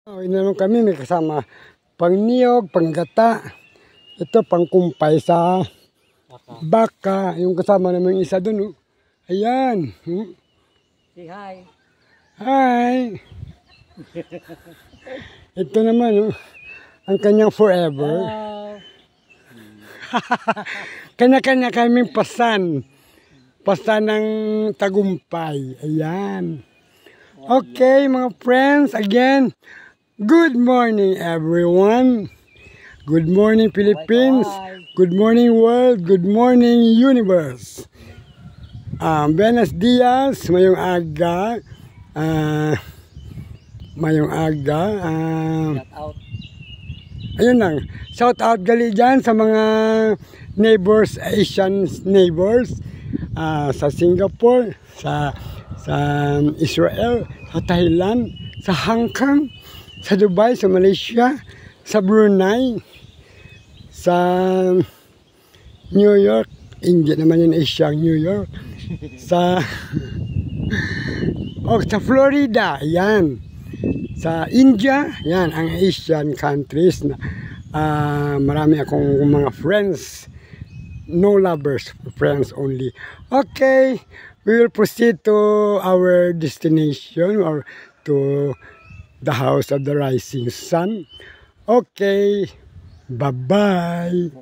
Inanon kami, may kasama pang niyog, pang gata. Ito pang kumpay sa baka. Yung kasama naman yung isa dun. Ayan. Say hi. Hi. Ito naman ang kanyang forever. Kanya-kanya kaming pasan. Pasan ng tagumpay. Ayan. Okay mga friends, again, good morning everyone. Good morning Philippines. Good morning world. Good morning universe. Buenos dias, mayong aga. Mayong aga. Ayun lang. Shout out gali dyan sa mga neighbors, Asian neighbors. Sa Singapore, sa Israel, sa Thailand, sa Hong Kong, sa Dubai, sa Malaysia, sa Brunei, sa New York, hindi naman yun Asia, New York, sa sa Florida, yan, sa India, yan, ang Asian countries na marami akong mga friends, no lovers, friends only. Okay, we will proceed to our destination or to the house of the rising sun. Okay, bye-bye.